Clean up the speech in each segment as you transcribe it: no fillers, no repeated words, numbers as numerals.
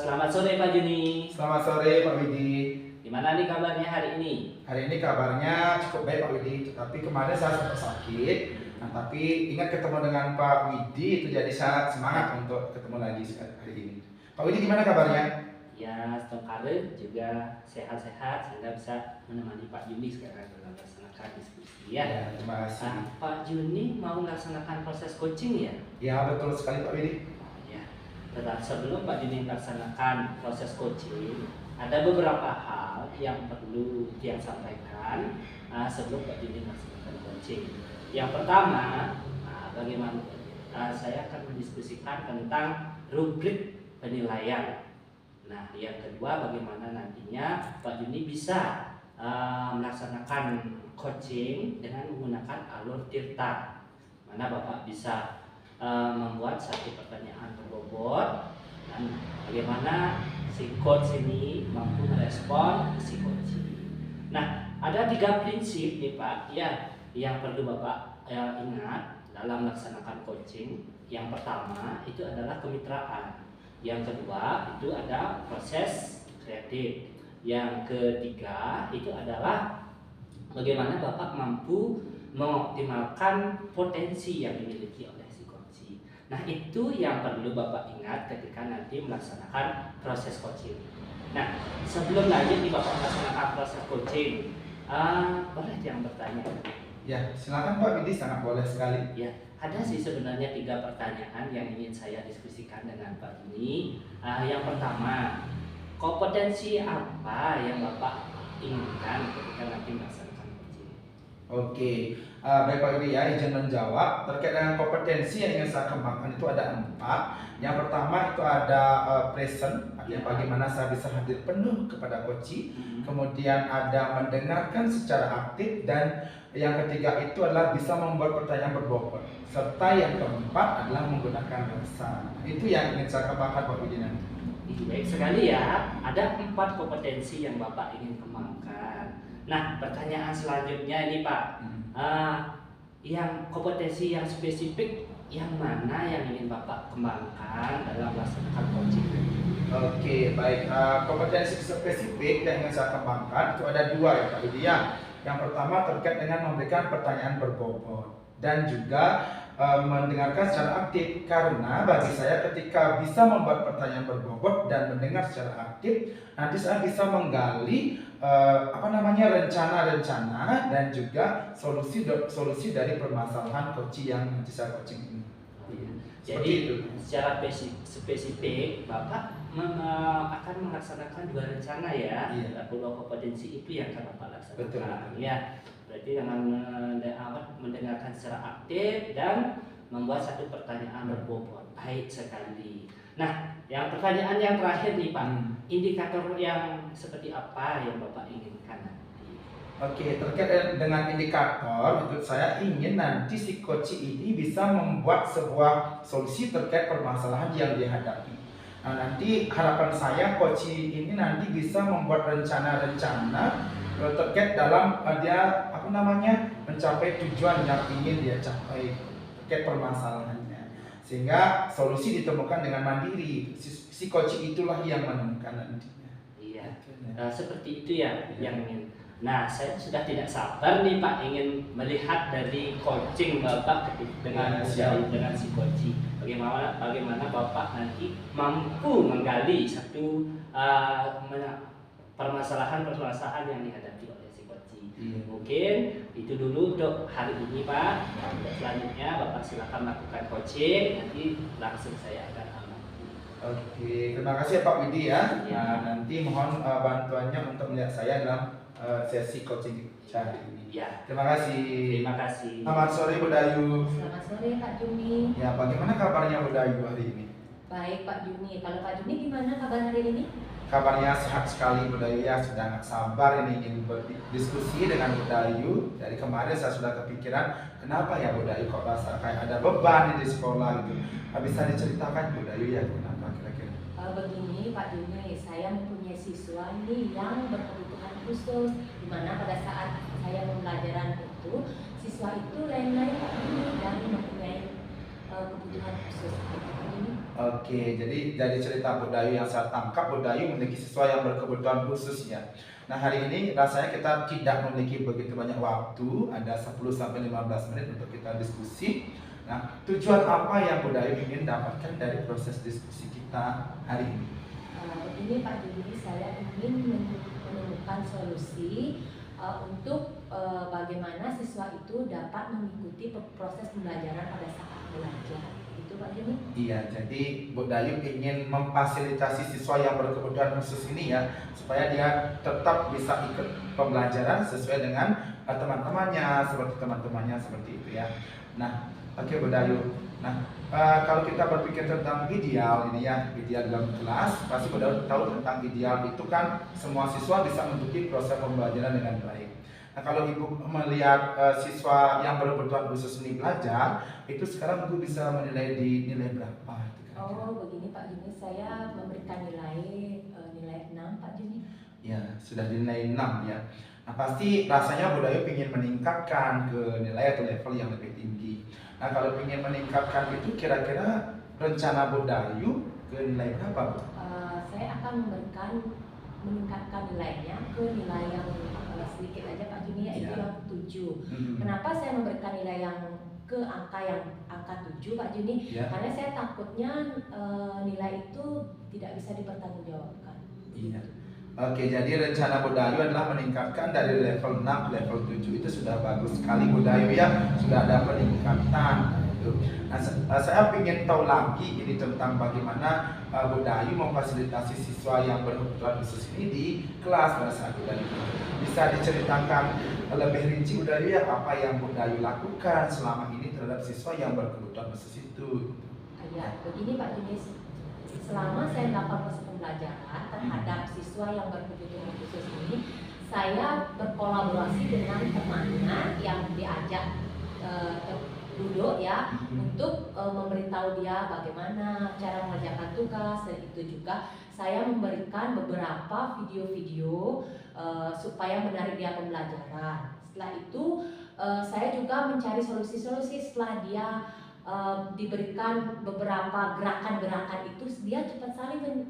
Selamat sore Pak Juni. Selamat sore Pak Widi. Gimana nih kabarnya hari ini? Hari ini kabarnya cukup baik Pak Widi. Tapi kemarin saya sempat sakit. Nah, tapi ingat ketemu dengan Pak Widi itu jadi saya semangat untuk ketemu lagi hari ini. Pak Widi gimana kabarnya? Ya, sekarang juga sehat-sehat sehingga bisa menemani Pak Juni sekarang dalam melaksanakan diskusi ya. Ya, terima kasih. Pak Juni mau melaksanakan proses coaching ya? Ya, betul sekali Pak Widi. Ya. Tetapi sebelum Pak Juni melaksanakan proses coaching, ada beberapa hal yang perlu dia sampaikan sebelum Pak Juni melaksanakan coaching. Yang pertama, bagaimana saya akan mendiskusikan tentang rubrik penilaian. Nah, yang kedua, bagaimana nantinya Pak Juni bisa melaksanakan coaching dengan menggunakan alur tirta, mana Bapak bisa membuat satu pertanyaan berbobot dan bagaimana si coach ini mampu merespon si coach. Nah, ada 3 prinsip nih Pak ya yang perlu Bapak ingat dalam melaksanakan coaching. Yang pertama itu adalah kemitraan. Yang kedua itu ada proses kreatif. Yang ketiga itu adalah bagaimana Bapak mampu mengoptimalkan potensi yang dimiliki oleh si coach. Nah, itu yang perlu Bapak ingat ketika nanti melaksanakan proses coaching. Nah, sebelum lanjut Bapak melaksanakan proses coaching, boleh yang bertanya? Ya, silakan Pak Widi, sangat boleh sekali. Ya, ada sih sebenarnya 3 pertanyaan yang ingin saya diskusikan dengan Pak Juni. Yang pertama, kompetensi apa yang Bapak inginkan ketika nanti melaksanakan coaching? Oke, baik Pak Widi ya, izin menjawab terkait dengan kompetensi yang ingin saya kembangkan itu ada 4. Yang pertama itu ada present, artinya bagaimana saya bisa hadir penuh kepada coach. Kemudian ada mendengarkan secara aktif, dan yang ketiga itu adalah bisa membuat pertanyaan berbobot. Serta yang keempat adalah menggunakan bahasa. Itu yang ingin saya kembangkan Pak Widi nanti. Baik sekali ya, ada 4 kompetensi yang Bapak ingin kembangkan. Nah, pertanyaan selanjutnya ini Pak, yang kompetensi yang spesifik yang mana yang ingin Bapak kembangkan dalam melaksanakan coaching? Oke, baik. Kompetensi spesifik yang ingin saya kembangkan itu ada 2 ya Pak Widi ya. Yang pertama terkait dengan memberikan pertanyaan berbobot dan juga mendengarkan secara aktif, karena bagi saya ketika bisa membuat pertanyaan berbobot dan mendengar secara aktif, nanti saya bisa menggali rencana-rencana dan juga solusi dari permasalahan coaching yang nanti saya coaching ini. Jadi itu, secara spesifik Bapak akan melaksanakan 2 rencana ya. Iya. 2 kompetensi itu yang akan Bapak laksanakan. Betul. Ya. Berarti dengan mendengarkan secara aktif dan membuat satu pertanyaan berbobot. Baik sekali. Nah, yang pertanyaan yang terakhir nih Pak, indikator yang seperti apa yang Bapak inginkan nanti? Oke, terkait dengan indikator, itu saya ingin nanti si coach ini bisa membuat sebuah solusi terkait permasalahan yang dihadapi. Nah, nanti harapan saya coach ini nanti bisa membuat rencana-rencana terkait dalam dia mencapai tujuan yang ingin dia capai terkait permasalahannya, sehingga solusi ditemukan dengan mandiri. Si coach itulah yang menemukan nantinya. Iya, seperti itu ya yang ingin. Nah, saya sudah tidak sabar nih Pak ingin melihat dari coaching Bapak dengan si coach. Bagaimana Bapak nanti mampu menggali satu permasalahan yang dihadapi oleh si coach. Mungkin itu dulu untuk hari ini Pak. Selanjutnya Bapak silakan lakukan coaching, nanti langsung saya akan amati. Oke, terima kasih Pak Widi ya. Nah, nanti mohon bantuannya untuk melihat saya dalam sesi coaching hari ini. Ya. Terima kasih. Terima kasih. Selamat sore Bu Dayu. Selamat sore Pak Juni. Ya, bagaimana kabarnya Bu Dayu hari ini? Baik Pak Juni. Kalau Pak Juni gimana kabar hari ini? Kabarnya sehat sekali Bu Dayu ya. Sudah nggak sabar ini ingin berdiskusi dengan Bu Dayu. Dari kemarin saya sudah kepikiran, kenapa ya Bu Dayu kok rasa kayak ada beban di sekolah gitu. Bisa diceritakan Bu Dayu ya, kenapa kira-kira? Begini Pak Juni, saya mempunyai siswa ini yang berkebutuhan khusus, di mana pada saat saya pembelajaran itu siswa itu lain-lain Pak Juni dan mempunyai kebutuhan khusus. Oke, jadi dari cerita Bu Dayu yang saya tangkap, Bu Dayu memiliki siswa yang berkebutuhan khusus ya. Nah, hari ini rasanya kita tidak memiliki begitu banyak waktu, ada 10 sampai 15 menit untuk kita diskusi. Nah, tujuan apa yang Bu Dayu ingin dapatkan dari proses diskusi kita hari ini? Begini Pak Juni, saya ingin menemukan solusi untuk bagaimana siswa itu dapat mengikuti proses pembelajaran pada saat belajar. Itu Pak Juni? Iya, jadi Bu Dayu ingin memfasilitasi siswa yang berkebutuhan khusus ini ya, supaya dia tetap bisa ikut pembelajaran sesuai dengan teman-temannya seperti itu ya. Nah, oke Bu Dayu. Nah, kalau kita berpikir tentang ideal ini ya, ideal dalam kelas, pasti Bu Dayu tahu tentang ideal itu kan semua siswa bisa mengikuti proses pembelajaran dengan baik. Nah, kalau Ibu melihat siswa yang berkebutuhan khusus ini belajar, itu sekarang Ibu bisa menilai di nilai berapa? Oh, begini Pak Juni, saya memberikan nilai 6 Pak Juni. Ya, sudah dinilai 6 ya. Nah, pasti rasanya Bu Dayu ingin meningkatkan ke nilai atau level yang lebih tinggi. Nah, kalau ingin meningkatkan itu kira-kira rencana Bu Dayu ke nilai berapa, Bu? Saya akan meningkatkan nilainya ke nilai yang sedikit aja Pak Juni, yaitu yang 7. Kenapa saya memberikan nilai yang ke angka 7 Pak Juni? Karena saya takutnya nilai itu tidak bisa dipertanggungjawabkan. Iya. Oke, jadi rencana Bu Dayu adalah meningkatkan dari level 6 ke level 7. Itu sudah bagus sekali Bu Dayu ya, sudah ada peningkatan. Nah, saya ingin tahu lagi ini tentang bagaimana Bu Dayu memfasilitasi siswa yang berkebutuhan khusus ini di kelas pada saat Bu Dayu. Bisa diceritakan lebih rinci Bu Dayu ya, apa yang Bu Dayu lakukan selama ini terhadap siswa yang berkebutuhan khusus itu? Ya, begini Pak Juni, selama saya melakukan proses pembelajaran terhadap siswa yang berkebutuhan khusus ini, saya berkolaborasi dengan temannya yang diajak duduk ya, untuk memberitahu dia bagaimana cara mengerjakan tugas, dan itu juga saya memberikan beberapa video-video supaya menarik dia pembelajaran. Setelah itu saya juga mencari solusi-solusi setelah dia diberikan beberapa gerakan-gerakan itu, dia cepat sekali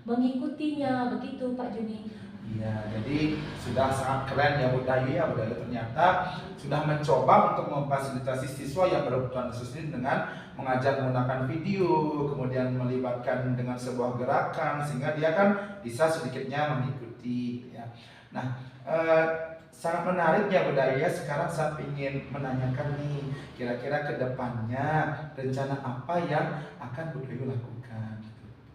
mengikutinya, begitu Pak Juni. Iya, jadi sudah sangat keren ya Bu Dayu ya. Bu Dayu ternyata sudah mencoba untuk memfasilitasi siswa yang berkebutuhan khusus ini dengan mengajar menggunakan video, kemudian melibatkan dengan sebuah gerakan sehingga dia kan bisa sedikitnya mengikuti ya. Nah, sangat menarik ya Bu Dayu ya. Sekarang saya ingin menanyakan nih, kira-kira ke depannya rencana apa yang akan Bu Dayu lakukan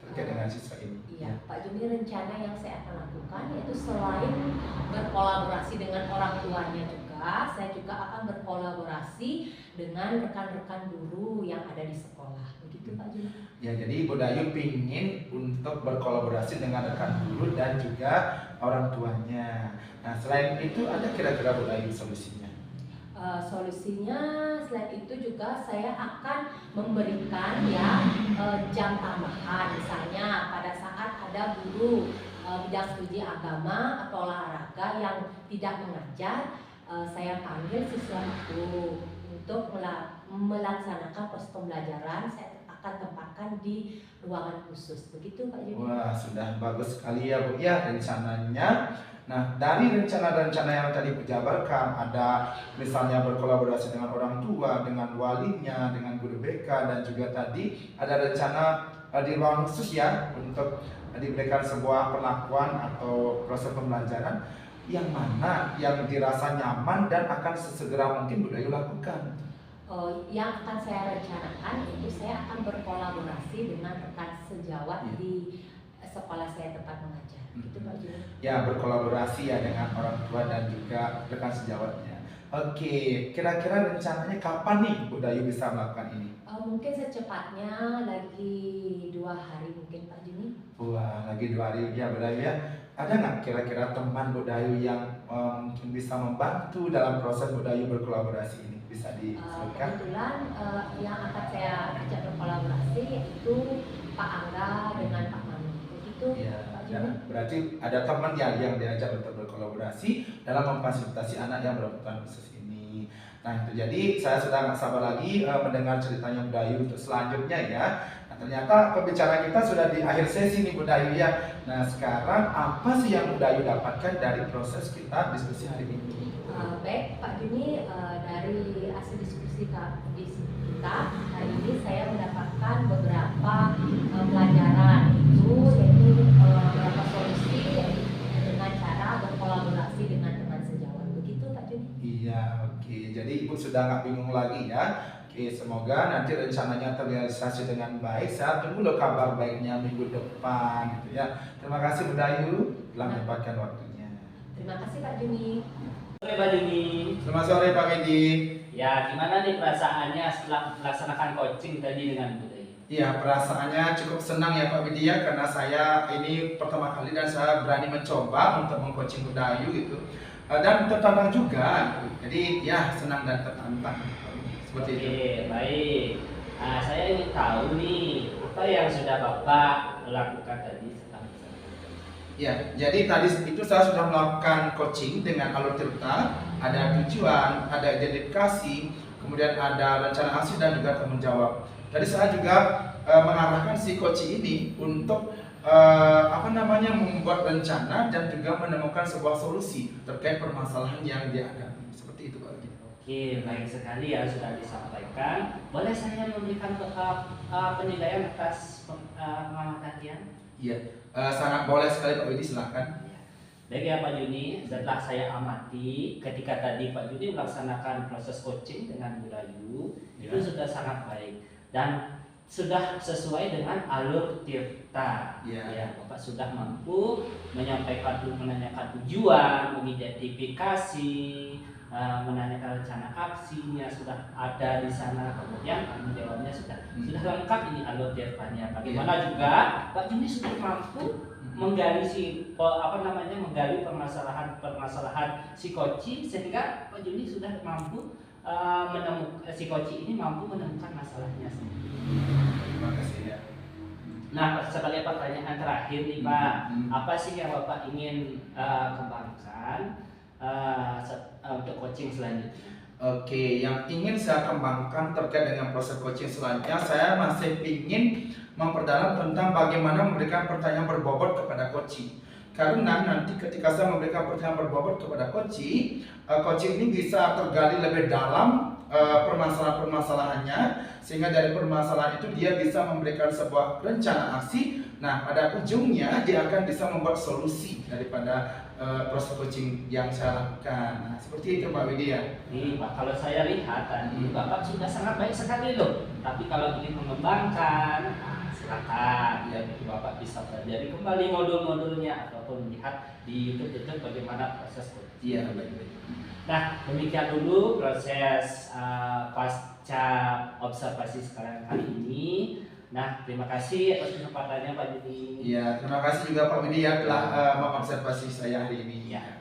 terkait dengan siswa ini? Iya, Pak Juni, rencana yang saya akan lakukan yaitu selain berkolaborasi dengan orang tuanya juga, saya juga akan berkolaborasi dengan rekan-rekan guru yang ada di sekolah. Begitu Pak Juni. Ya, jadi Bu Dayu ingin untuk berkolaborasi dengan rekan guru dan juga orang tuanya. Nah, selain itu ada kira-kira Bu Dayu solusinya? Solusinya selain itu juga saya akan memberikan ya jam tambahan, misalnya pada saat ada guru bidang studi agama atau olahraga yang tidak mengajar, saya panggil siswa itu untuk melaksanakan proses pembelajaran. Saya akan tempatkan di ruangan khusus. Begitu Pak Juni. Wah, sudah bagus sekali ya Bu ya rencananya. Nah, dari rencana-rencana yang tadi Bu jabarkan, ada misalnya berkolaborasi dengan orang tua, dengan walinya, dengan guru BK, dan juga tadi ada rencana di ruang khusus ya untuk diberikan sebuah perlakuan atau proses pembelajaran yang mana yang dirasa nyaman dan akan sesegera mungkin Bu Dayu lakukan. Yang akan saya rencanakan itu saya akan berkolaborasi dengan rekan sejawat di sekolah saya tempat mengajar. Gitu Pak Juni. Ya, berkolaborasi ya dengan orang tua dan juga rekan sejawatnya. Oke, kira-kira rencananya kapan nih Bu Dayu bisa melakukan ini? Mungkin secepatnya lagi 2 hari mungkin Pak Juni. Wah, lagi 2 hari ya Bu Dayu ya. Ada nggak kira-kira teman Bu Dayu yang mungkin bisa membantu dalam proses Bu Dayu berkolaborasi ini? Bisa disebutkan? Kebetulan yang akan saya ajak berkolaborasi yaitu Pak Angga dengan Pak Manu. Begitu Ya, Pak ya, Juni. berarti ada teman yang diajak untuk berkolaborasi dalam memfasilitasi anak yang berkebutuhan khusus ini. ini. Nah itu jadi saya sudah nggak sabar lagi mendengar ceritanya Bu Dayu untuk selanjutnya ya. Nah ternyata pembicaraan kita sudah di akhir sesi nih Bu Dayu ya. Nah sekarang apa sih yang Bu Dayu dapatkan dari proses kita diskusi hari ini? Baik Pak Juni, dari hasil diskusi kita hari ini saya mendapatkan beberapa pelajaran itu, yaitu beberapa solusi dengan cara berkolaborasi dengan teman sejawat. Begitu Pak Juni? Iya, oke. Jadi Ibu sudah nggak bingung lagi ya. Oke, semoga nanti rencananya terrealisasi dengan baik. Saya tunggu loh kabar baiknya minggu depan gitu ya. Terima kasih Bu Dayu telah menyempatkan waktunya. Terima kasih Pak Juni. Sore Pak Juni. Selamat sore Pak Medi. Ya, gimana nih perasaannya setelah melaksanakan coaching tadi dengan Bu Dayu? Iya, perasaannya cukup senang ya Pak Medi ya, karena saya ini pertama kali dan saya berani mencoba untuk mengcoaching Bu Dayu gitu. Dan tertantang juga. Jadi ya senang dan tertantang. Seperti itu. Oke, baik. Nah, saya ingin tahu nih, apa yang sudah Bapak lakukan tadi setelah melaksanakan? Ya, jadi tadi itu saya sudah melakukan coaching dengan alur cerita, ada tujuan, ada identifikasi, kemudian ada rencana aksi dan juga tanggung jawab. Jadi saya juga mengarahkan si coaching ini untuk membuat rencana dan juga menemukan sebuah solusi terkait permasalahan yang dihadapi. Seperti itu Pak. Oke, baik sekali ya sudah disampaikan. Boleh saya memberikan penilaian atas pengamatan Tian? Iya, sangat boleh sekali Pak Widi, silakan. Baik ya Pak Juni, setelah saya amati ketika tadi Pak Juni melaksanakan proses coaching dengan Bu Dayu, itu sudah sangat baik dan sudah sesuai dengan alur Tirta. Ya, Bapak sudah mampu menanyakan tujuan, mengidentifikasi, menanyakan rencana aksinya sudah ada di sana, kemudian tanggung jawabnya sudah lengkap ini alur Tirtanya. Bagaimana juga Pak Juni sudah mampu menggali menggali permasalahan si coaching sehingga Pak Juni sudah mampu si coaching ini mampu menemukan masalahnya sendiri. Terima kasih ya. Nah, sebagai pertanyaan terakhir nih Pak, apa sih yang Bapak ingin kembangkan untuk coaching selanjutnya? Oke, yang ingin saya kembangkan terkait dengan proses coaching selanjutnya, saya masih ingin memperdalam tentang bagaimana memberikan pertanyaan berbobot kepada coaching. Karena nanti ketika saya memberikan pertanyaan berbobot kepada coaching, coaching ini bisa tergali lebih dalam permasalahan-permasalahannya, sehingga dari permasalahan itu dia bisa memberikan sebuah rencana aksi. Nah, pada ujungnya dia akan bisa membuat solusi daripada proses coaching yang saya lakukan. Nah, seperti itu Pak Widi ya. Nih Pak, kalau saya lihat tadi Bapak sudah sangat baik sekali loh. Tapi kalau ingin mengembangkan, silakan ya Bapak bisa pelajari kembali modul-modulnya ataupun lihat di YouTube bagaimana proses coaching. Iya, baik-baik. Nah, demikian dulu proses pasca observasi sekarang kali ini. Nah, terima kasih atas kesempatannya Pak Juni. Iya, terima kasih juga Pak Widi ya telah mengobservasi saya hari ini. Ya.